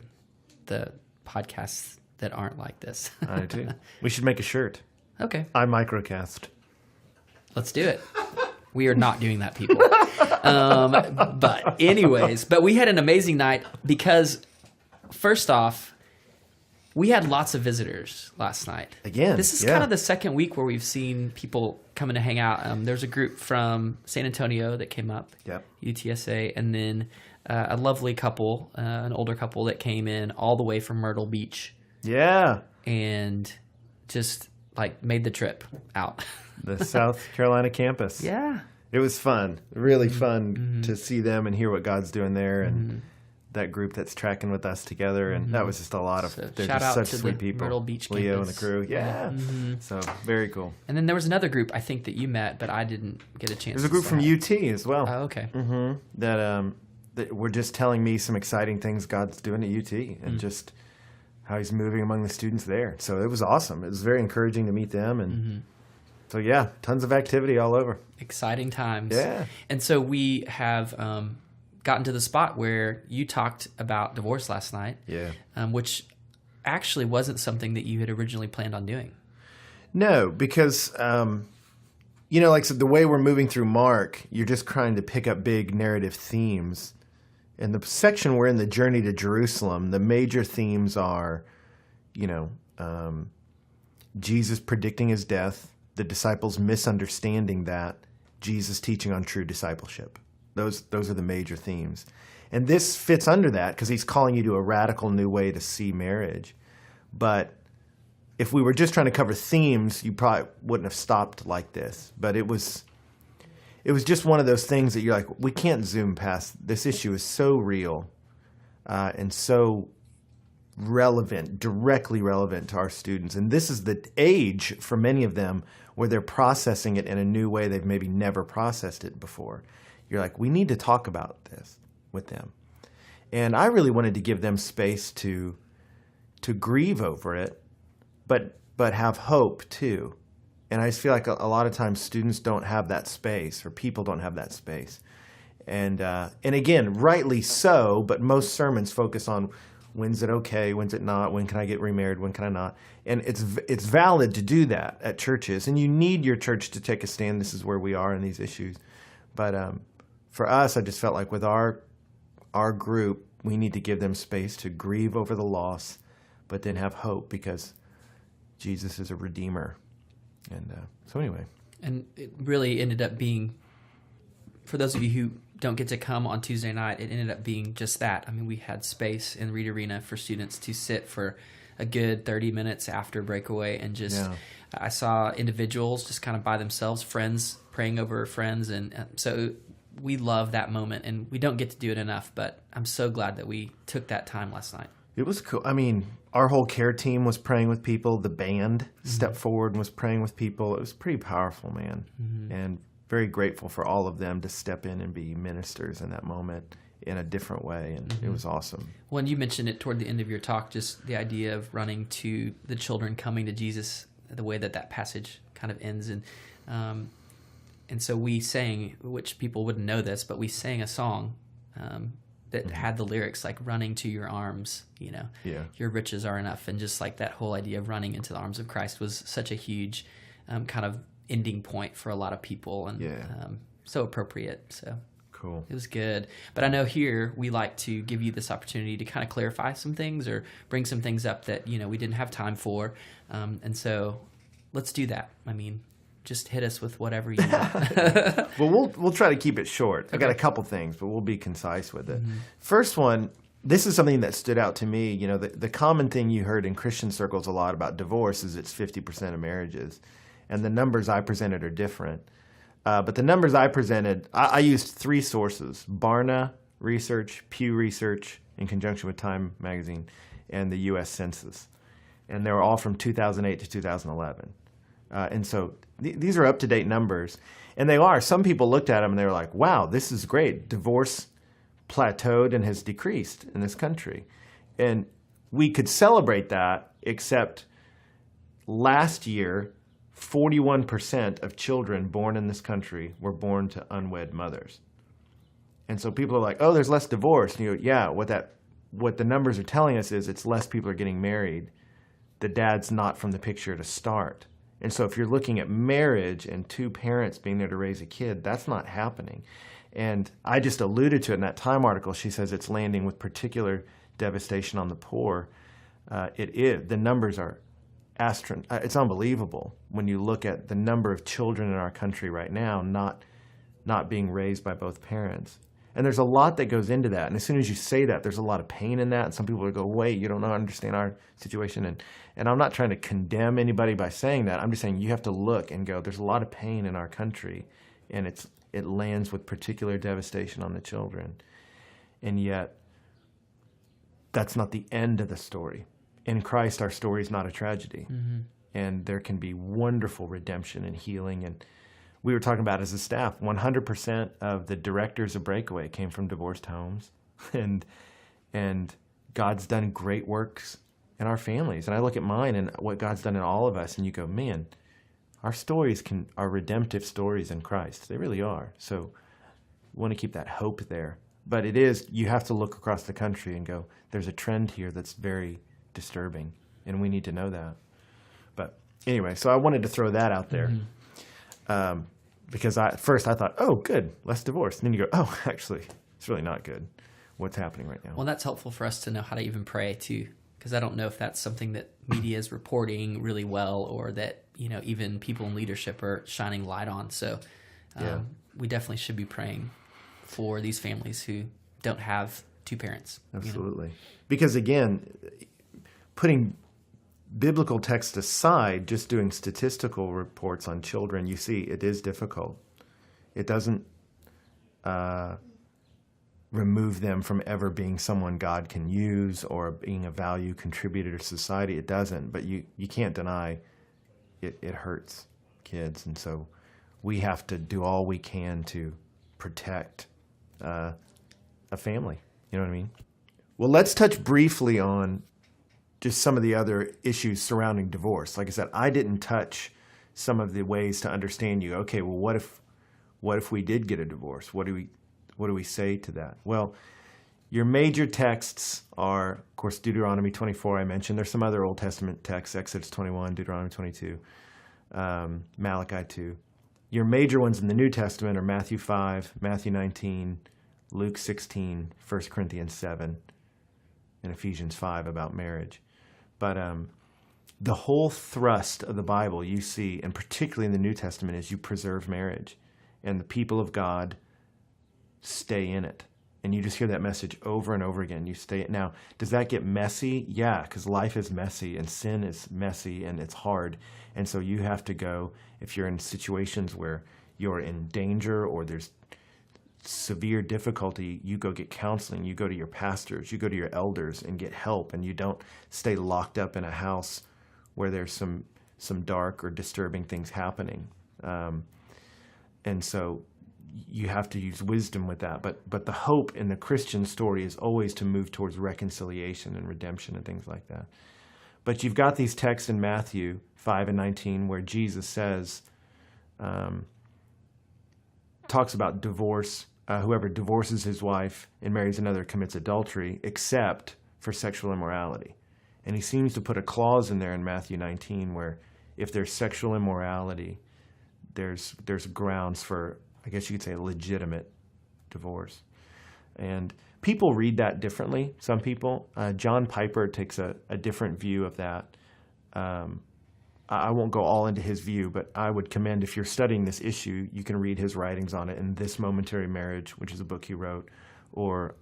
the podcasts that aren't like this. I do too. We should make a shirt. Okay, I microcast. let's do it. We are not doing that, people. But we had an amazing night because, first off, we had lots of visitors last night. Again, This is kind of the second week where we've seen people coming to hang out. There's a group from San Antonio that came up, Yep. UTSA, and then a lovely couple, an older couple that came in all the way from Myrtle Beach Yeah. and just like made the trip out. The South Carolina campus. Yeah. It was fun. Really fun to see them and hear what God's doing there and that group that's tracking with us together. And that was just a lot of, So they're shout just out such to sweet the people. Myrtle Beach Leo and campus. the crew. Yeah. So very cool. And then there was another group, I think, that you met, but I didn't get a chance. There's a group from UT as well. Oh, okay. That were just telling me some exciting things God's doing at UT and just how he's moving among the students there. So it was awesome. It was very encouraging to meet them. And so, yeah, tons of activity all over. Exciting times. Yeah. And so we have gotten to the spot where you talked about divorce last night. Yeah. Which actually wasn't something that you had originally planned on doing. No, because, like so the way we're moving through Mark, you're just trying to pick up big narrative themes. In the section we're in, the journey to Jerusalem, the major themes are, Jesus predicting his death, the disciples misunderstanding that, Jesus teaching on true discipleship. Those are the major themes. And this fits under that because he's calling you to a radical new way to see marriage. But if we were just trying to cover themes, you probably wouldn't have stopped like this. But it was just one of those things that you're like, we can't zoom past. This issue is so real and so relevant, directly relevant to our students. And this is the age for many of them where they're processing it in a new way they've maybe never processed it before. You're like, we need to talk about this with them. And I really wanted to give them space to grieve over it, but have hope too. And I just feel like a lot of times students don't have that space, or people don't have that space. And again, rightly so, but most sermons focus on when's it okay, when's it not, when can I get remarried, when can I not. And it's valid to do that at churches, and you need your church to take a stand. This is where we are in these issues. But for us, I just felt like with our group, we need to give them space to grieve over the loss, but then have hope because Jesus is a redeemer. And so anyway. And it really ended up being, for those of you who don't get to come on Tuesday night, it ended up being just that. I mean, we had space in Reed Arena for students to sit for a good 30 minutes after breakaway and just, I saw individuals just kind of by themselves, friends praying over friends. And so we love that moment, and we don't get to do it enough, but I'm so glad that we took that time last night. It was cool. I mean, our whole care team was praying with people. The band stepped forward and was praying with people. It was pretty powerful, man. And very grateful for all of them to step in and be ministers in that moment in a different way. And it was awesome. Well, and you mentioned it toward the end of your talk, just the idea of running to the children coming to Jesus, the way that passage kind of ends. And so we sang, which people wouldn't know this, but we sang a song that had the lyrics like running to your arms, Yeah. your riches are enough. And just like that whole idea of running into the arms of Christ was such a huge kind of ending point for a lot of people, and so appropriate. So Cool. it was good. But I know here we like to give you this opportunity to kind of clarify some things or bring some things up that, we didn't have time for. And so let's do that. I mean, just hit us with whatever you want. Well, we'll try to keep it short. I got a Okay. couple things, but we'll be concise with it. First one, this is something that stood out to me. The common thing you heard in Christian circles a lot about divorce is it's 50% of marriages. And the numbers I presented are different. But the numbers I presented, I used 3 sources: Barna Research, Pew Research, in conjunction with Time Magazine, and the U.S. Census. And they were all from 2008 to 2011. And so these are up-to-date numbers. And they are. Some people looked at them and they were like, wow, this is great. Divorce plateaued and has decreased in this country. And we could celebrate that, except last year, 41% of children born in this country were born to unwed mothers. And so people are like, oh, there's less divorce. And you go, yeah, what the numbers are telling us is it's less people are getting married. The dad's not from the picture to start. And so if you're looking at marriage and 2 parents being there to raise a kid, that's not happening. And I just alluded to it in that Time article. She says it's landing with particular devastation on the poor. It is. The numbers are it's unbelievable when you look at the number of children in our country right now not being raised by both parents. And there's a lot that goes into that. And as soon as you say that, there's a lot of pain in that. And some people will go, wait, you don't understand our situation. And I'm not trying to condemn anybody by saying that. I'm just saying you have to look and go, there's a lot of pain in our country. And it lands with particular devastation on the children. And yet, that's not the end of the story. In Christ, our story is not a tragedy. Mm-hmm. And there can be wonderful redemption and healing. And we were talking about as a staff, 100% of the directors of Breakaway came from divorced homes. And God's done great works in our families. And I look at mine and what God's done in all of us, and you go, man, our stories are redemptive stories in Christ. They really are. So we want to keep that hope there. But you have to look across the country and go, there's a trend here that's very disturbing, and we need to know that. But anyway, so I wanted to throw that out there. Mm-hmm. Because at first I thought, oh, good, less divorce. And then you go, oh, actually, it's really not good what's happening right now. Well, that's helpful for us to know how to even pray, too, because I don't know if that's something that media is reporting really well or that, even people in leadership are shining light on. So we definitely should be praying for these families who don't have 2 parents. Absolutely. Because, again, putting biblical text aside, just doing statistical reports on children, you see it is difficult. It doesn't remove them from ever being someone God can use or being a value contributor to society. It doesn't, but you can't deny it hurts kids. And so we have to do all we can to protect a family. You know what I mean? Well, let's touch briefly on just some of the other issues surrounding divorce. Like I said, I didn't touch some of the ways to understand you. Okay, well, what if we did get a divorce? What do we say to that? Well, your major texts are, of course, Deuteronomy 24, I mentioned. There's some other Old Testament texts, Exodus 21, Deuteronomy 22, Malachi 2. Your major ones in the New Testament are Matthew 5, Matthew 19, Luke 16, 1 Corinthians 7, and Ephesians 5 about marriage. But the whole thrust of the Bible you see, and particularly in the New Testament, is you preserve marriage. And the people of God stay in it. And you just hear that message over and over again. You stay. Now, does that get messy? Yeah, because life is messy and sin is messy and it's hard. And so you have to go, if you're in situations where you're in danger or there's severe difficulty, you go get counseling, you go to your pastors, you go to your elders and get help, and you don't stay locked up in a house where there's some dark or disturbing things happening. And so you have to use wisdom with that. But the hope in the Christian story is always to move towards reconciliation and redemption and things like that. But you've got these texts in Matthew 5 and 19 where Jesus says, talks about divorce whoever divorces his wife and marries another commits adultery, except for sexual immorality. And he seems to put a clause in there in Matthew 19 where if there's sexual immorality, there's grounds for, I guess you could say, a legitimate divorce. And people read that differently, some people. John Piper takes a different view of that. I won't go all into his view, but I would commend, if you're studying this issue, you can read his writings on it in This Momentary Marriage, which is a book he wrote, or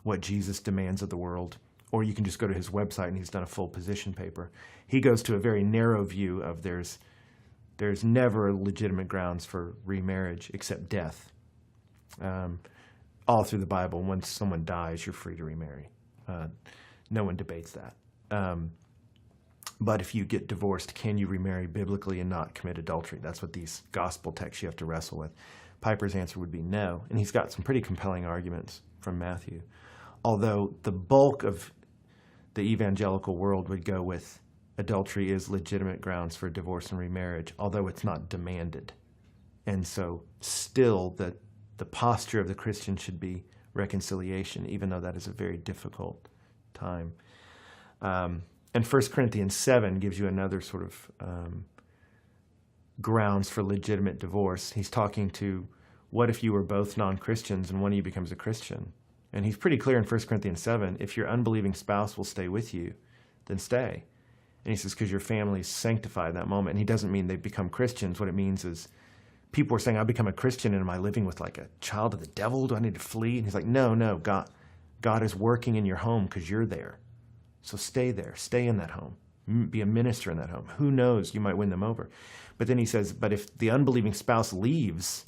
What Jesus Demands of the World. Or you can just go to his website, and he's done a full position paper. He goes to a very narrow view of there's never legitimate grounds for remarriage except death. All through the Bible, once someone dies, you're free to remarry. No one debates that. But if you get divorced, can you remarry biblically and not commit adultery? That's what these gospel texts you have to wrestle with. Piper's answer would be no, and he's got some pretty compelling arguments from Matthew. Although the bulk of the evangelical world would go with adultery is legitimate grounds for divorce and remarriage, although it's not demanded. And so still the posture of the Christian should be reconciliation, even though that is a very difficult time. And 1 Corinthians 7 gives you another sort of grounds for legitimate divorce. He's talking to, what if you were both non-Christians and one of you becomes a Christian? And he's pretty clear in 1 Corinthians 7, if your unbelieving spouse will stay with you, then stay. And he says, because your family is sanctified in that moment. And he doesn't mean they become Christians. What it means is people are saying, I become a Christian and am I living with like a child of the devil? Do I need to flee? And he's like, no, God is working in your home because you're there. So stay there. Stay in that home. Be a minister in that home. Who knows? You might win them over. But then he says, but if the unbelieving spouse leaves,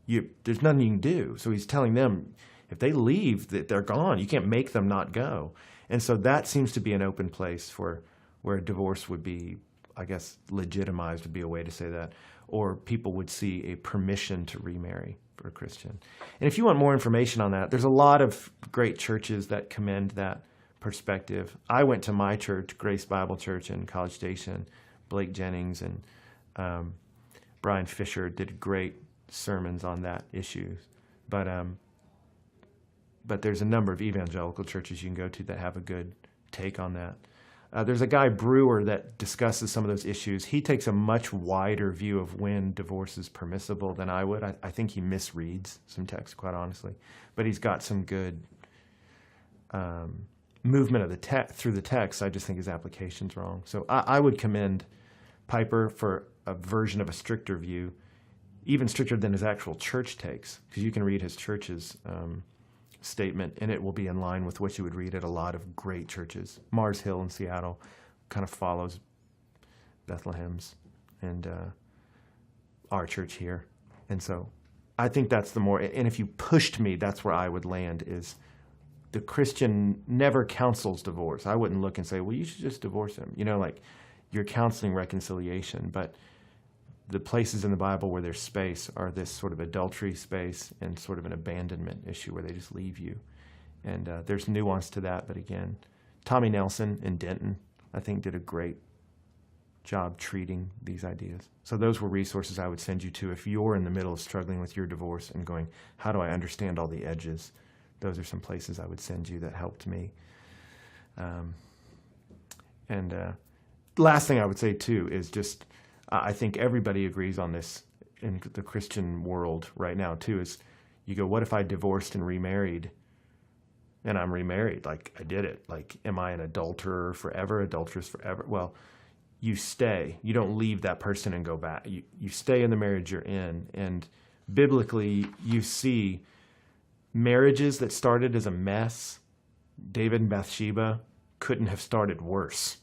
there's nothing you can do. So he's telling them, if they leave, they're gone. You can't make them not go. And so that seems to be an open place for where divorce would be, I guess, legitimized would be a way to say that. Or people would see a permission to remarry for a Christian. And if you want more information on that, there's a lot of great churches that commend that perspective. I went to my church, Grace Bible Church in College Station. Blake Jennings and Brian Fisher did great sermons on that issue. But there's a number of evangelical churches you can go to that have a good take on that. There's a guy, Brewer, that discusses some of those issues. He takes a much wider view of when divorce is permissible than I would. I think he misreads some texts, quite honestly. But he's got some good movement of the through the text. I just think his application's wrong. So I would commend Piper for a version of a stricter view, even stricter than his actual church takes, because you can read his church's statement, and it will be in line with what you would read at a lot of great churches. Mars Hill in Seattle kind of follows Bethlehem's and our church here. And so I think that's the more, and if you pushed me, that's where I would land, is the Christian never counsels divorce. I wouldn't look and say, well, you should just divorce him. Like you're counseling reconciliation, but the places in the Bible where there's space are this sort of adultery space and sort of an abandonment issue where they just leave you. And there's nuance to that. But again, Tommy Nelson in Denton, I think, did a great job treating these ideas. So those were resources I would send you to if you're in the middle of struggling with your divorce and going, how do I understand all the edges? Those are some places I would send you that helped me. Last thing I would say, too, is just, I think everybody agrees on this in the Christian world right now, too, is you go, what if I divorced and remarried and I'm remarried? Like, I did it. Like, am I an adulterer forever, adulteress forever? Well, you stay. You don't leave that person and go back. You stay in the marriage you're in. And biblically, you see marriages that started as a mess. David and Bathsheba couldn't have started worse.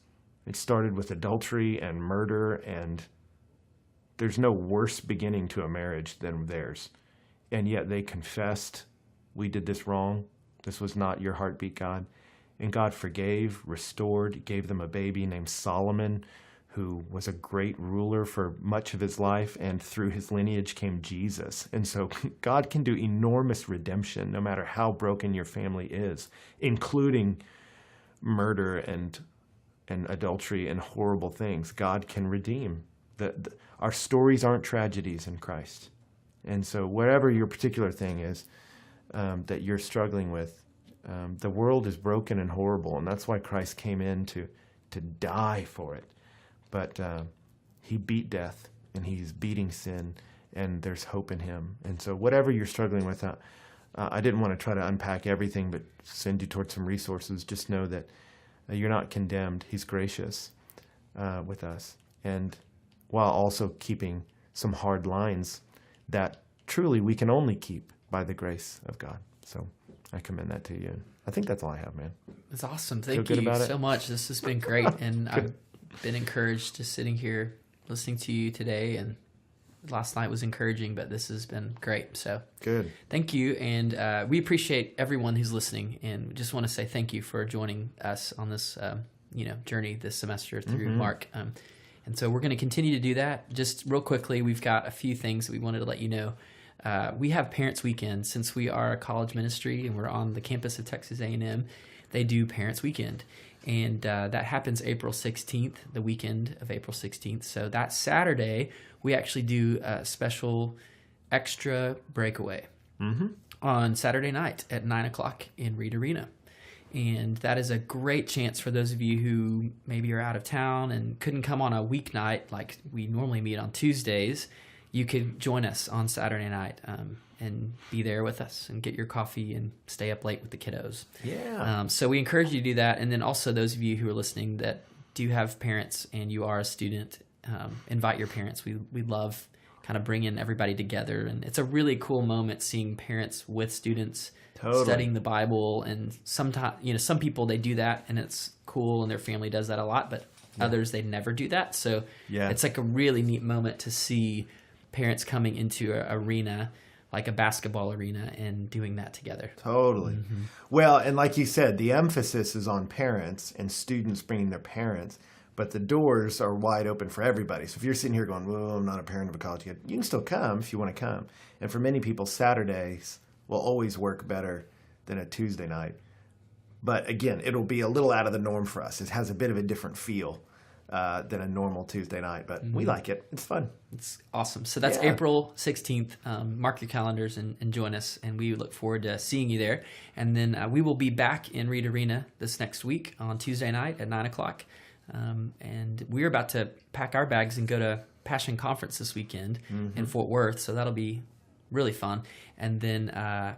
It started with adultery and murder, and there's no worse beginning to a marriage than theirs. And yet they confessed, we did this wrong. This was not your heartbeat, God. And God forgave, restored, gave them a baby named Solomon, who was a great ruler for much of his life, and through his lineage came Jesus. And so God can do enormous redemption no matter how broken your family is, including murder and adultery and horrible things. God can redeem. Our stories aren't tragedies in Christ. And so whatever your particular thing is that you're struggling with, the world is broken and horrible, and that's why Christ came in to die for it. But he beat death, and he's beating sin, and there's hope in him. And so whatever you're struggling with, I didn't want to try to unpack everything, but send you towards some resources. Just know that you're not condemned. He's gracious with us. And while also keeping some hard lines that truly we can only keep by the grace of God. So I commend that to you. I think that's all I have, man. It's awesome. Feel Thank good you about it? so much. This has been great. And I've been encouraged just sitting here listening to you today. And last night was encouraging, but this has been great. So Good. thank you. And we appreciate everyone who's listening. And we just want to say thank you for joining us on this journey this semester through Mark. And so we're going to continue to do that. Just real quickly, we've got a few things that we wanted to let you know. We have Parents Weekend. Since we are a college ministry and we're on the campus of Texas A&M, they do Parents Weekend. And that happens April 16th, the weekend of April 16th. So that Saturday, we actually do a special extra breakaway on Saturday night at 9 o'clock in Reed Arena. And that is a great chance for those of you who maybe are out of town and couldn't come on a weeknight like we normally meet on Tuesdays. You could join us on Saturday night and be there with us and get your coffee and stay up late with the kiddos. Yeah. So we encourage you to do that. And then also those of you who are listening that do have parents and you are a student, invite your parents. We love kind of bringing everybody together. And it's a really cool moment seeing parents with students studying the Bible. And sometimes, some people, they do that and it's cool and their family does that a lot, but others, they never do that. So it's like a really neat moment to see parents coming into an arena, like a basketball arena, and doing that together. Totally. Well, and like you said, the emphasis is on parents and students bringing their parents, but the doors are wide open for everybody. So if you're sitting here going, well, I'm not a parent of a college kid, you can still come if you want to come. And for many people, Saturdays will always work better than a Tuesday night. But again, it'll be a little out of the norm for us. It has a bit of a different feel than a normal Tuesday night, but we like it. It's fun. It's awesome. So that's April 16th. Mark your calendars and join us, and we look forward to seeing you there. And then we will be back in Reed Arena this next week on Tuesday night at 9 o'clock. And we're about to pack our bags and go to Passion Conference this weekend in Fort Worth, so that'll be really fun. And then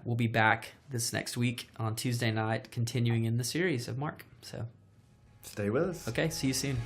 we'll be back this next week on Tuesday night, continuing in the series of Mark. So Stay with us. okay, see you soon.